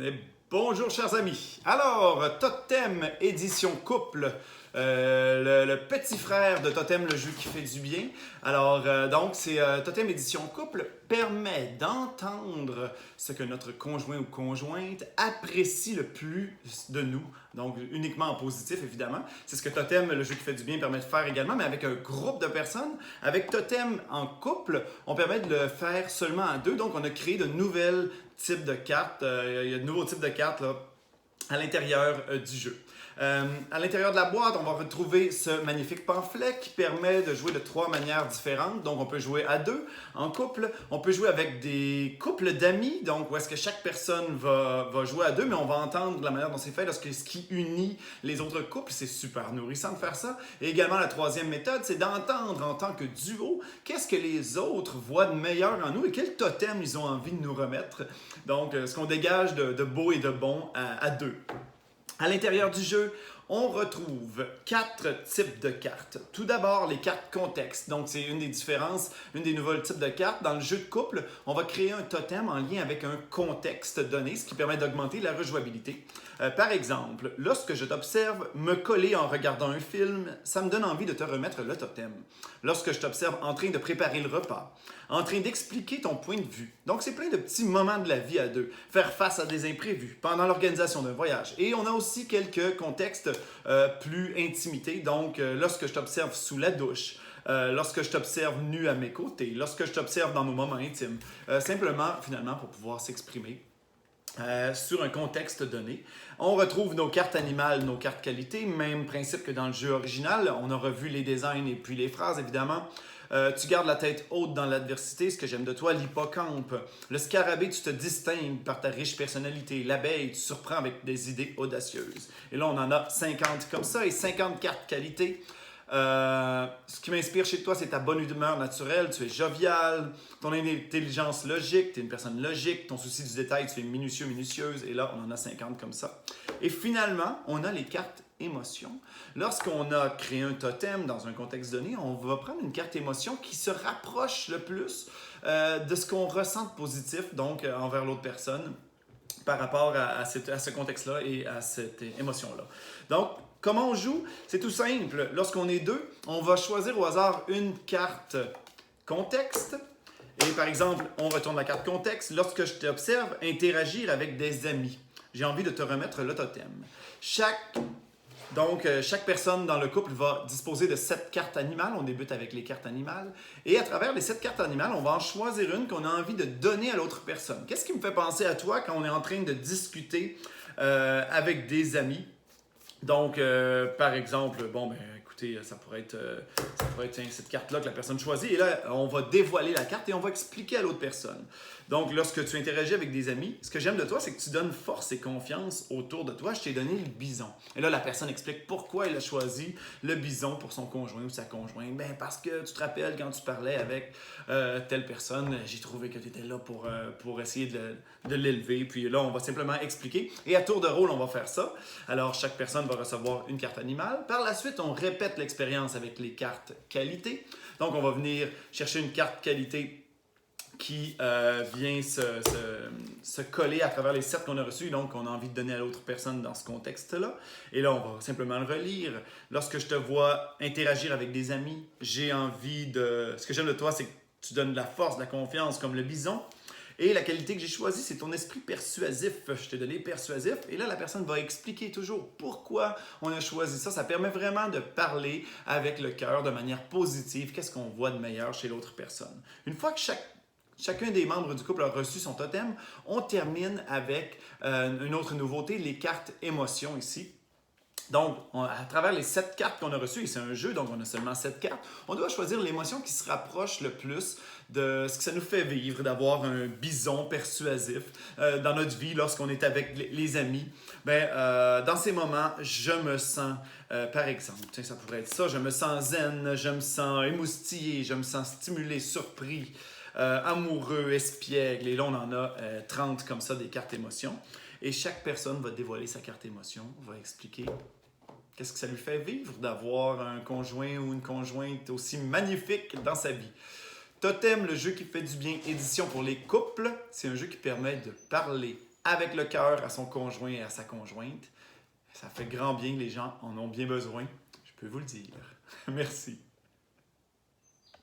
Et bonjour chers amis. Alors, Totem édition couple, le petit frère de Totem, le jeu qui fait du bien. Alors, Totem édition couple permet d'entendre ce que notre conjoint ou conjointe apprécie le plus de nous. Donc, uniquement en positif, évidemment. C'est ce que Totem, le jeu qui fait du bien, permet de faire également, mais avec un groupe de personnes. Avec Totem en couple, on permet de le faire seulement à deux. Donc, on a créé de nouvelles types de cartes. Il y a de nouveaux types de cartes là, à l'intérieur du jeu. À l'intérieur de la boîte, on va retrouver ce magnifique pamphlet qui permet de jouer de trois manières différentes. Donc, on peut jouer à deux, en couple. On peut jouer avec des couples d'amis, donc où est-ce que chaque personne va jouer à deux, mais on va entendre la manière dont c'est fait, lorsque ce qui unit les autres couples. C'est super nourrissant de faire ça. Et également, la troisième méthode, c'est d'entendre en tant que duo qu'est-ce que les autres voient de meilleur en nous et quel totem ils ont envie de nous remettre. Donc, ce qu'on dégage de beau et de bon à deux. À l'intérieur du jeu, on retrouve 4 types de cartes. Tout d'abord, les cartes contexte. Donc, c'est une des différences, une des nouveaux types de cartes. Dans le jeu de couple, on va créer un totem en lien avec un contexte donné, ce qui permet d'augmenter la rejouabilité. Par exemple, lorsque je t'observe me coller en regardant un film, ça me donne envie de te remettre le totem. Lorsque je t'observe en train de préparer le repas, en train d'expliquer ton point de vue. Donc, c'est plein de petits moments de la vie à deux. Faire face à des imprévus pendant l'organisation d'un voyage. Et on a aussi quelques contextes plus intimité. Donc, lorsque je t'observe sous la douche, lorsque je t'observe nu à mes côtés, lorsque je t'observe dans nos moments intimes. Simplement, finalement, pour pouvoir s'exprimer. Sur un contexte donné. On retrouve nos cartes animales, nos cartes qualité, même principe que dans le jeu original. On a revu les designs et puis les phrases, évidemment. Tu gardes la tête haute dans l'adversité, ce que j'aime de toi, l'hippocampe. Le scarabée, tu te distingues par ta riche personnalité. L'abeille, tu surprends avec des idées audacieuses. Et là, on en a 50 comme ça et 50 cartes qualité. Ce qui m'inspire chez toi, c'est ta bonne humeur naturelle, tu es jovial, ton intelligence logique, tu es une personne logique, ton souci du détail, tu es minutieux, minutieuse, et là, on en a 50 comme ça. Et finalement, on a les cartes émotions. Lorsqu'on a créé un totem dans un contexte donné, on va prendre une carte émotion qui se rapproche le plus de ce qu'on ressent de positif, donc envers l'autre personne, par rapport à ce contexte-là et à cette émotion-là. Donc, comment on joue? C'est tout simple. Lorsqu'on est deux, on va choisir au hasard une carte contexte. Et par exemple, on retourne la carte contexte. Lorsque je t'observe, interagir avec des amis. J'ai envie de te remettre le totem. Chaque personne dans le couple va disposer de 7 cartes animales. On débute avec les cartes animales. Et à travers les 7 cartes animales, on va en choisir une qu'on a envie de donner à l'autre personne. Qu'est-ce qui me fait penser à toi quand on est en train de discuter avec des amis? Donc, par exemple, écoutez, ça pourrait être cette carte-là que la personne choisit. Et là, on va dévoiler la carte et on va expliquer à l'autre personne. Donc, lorsque tu interagis avec des amis, ce que j'aime de toi, c'est que tu donnes force et confiance autour de toi. Je t'ai donné le bison. Et là, la personne explique pourquoi elle a choisi le bison pour son conjoint ou sa conjointe. Ben, parce que tu te rappelles quand tu parlais avec telle personne, j'ai trouvé que tu étais là pour essayer de l'élever. Puis là, on va simplement expliquer. Et à tour de rôle, on va faire ça. Alors, chaque personne va recevoir une carte animale. Par la suite, on répète l'expérience avec les cartes qualité. Donc, on va venir chercher une carte qualité qui vient se coller à travers les 7 qu'on a reçus, donc on a envie de donner à l'autre personne dans ce contexte-là. Et là, on va simplement le relire. Lorsque je te vois interagir avec des amis, j'ai envie de... Ce que j'aime de toi, c'est que tu donnes de la force, de la confiance, comme le bison. Et la qualité que j'ai choisie, c'est ton esprit persuasif. Je t'ai donné persuasif. Et là, la personne va expliquer toujours pourquoi on a choisi ça. Ça permet vraiment de parler avec le cœur de manière positive. Qu'est-ce qu'on voit de meilleur chez l'autre personne? Une fois que chacun des membres du couple a reçu son totem, on termine avec une autre nouveauté, les cartes émotions ici. Donc, à travers les 7 cartes qu'on a reçues, et c'est un jeu, donc on a seulement 7 cartes, on doit choisir l'émotion qui se rapproche le plus de ce que ça nous fait vivre, d'avoir un bison persuasif dans notre vie lorsqu'on est avec les amis. Dans ces moments, je me sens, par exemple, tiens, ça pourrait être ça, je me sens zen, je me sens émoustillé, je me sens stimulé, surpris, amoureux, espiègle. Et là, on en a 30 comme ça, des cartes émotions. Et chaque personne va dévoiler sa carte émotion, va expliquer qu'est-ce que ça lui fait vivre d'avoir un conjoint ou une conjointe aussi magnifique dans sa vie. Totem, le jeu qui fait du bien, édition pour les couples, c'est un jeu qui permet de parler avec le cœur à son conjoint et à sa conjointe. Ça fait grand bien, les gens en ont bien besoin, je peux vous le dire. Merci.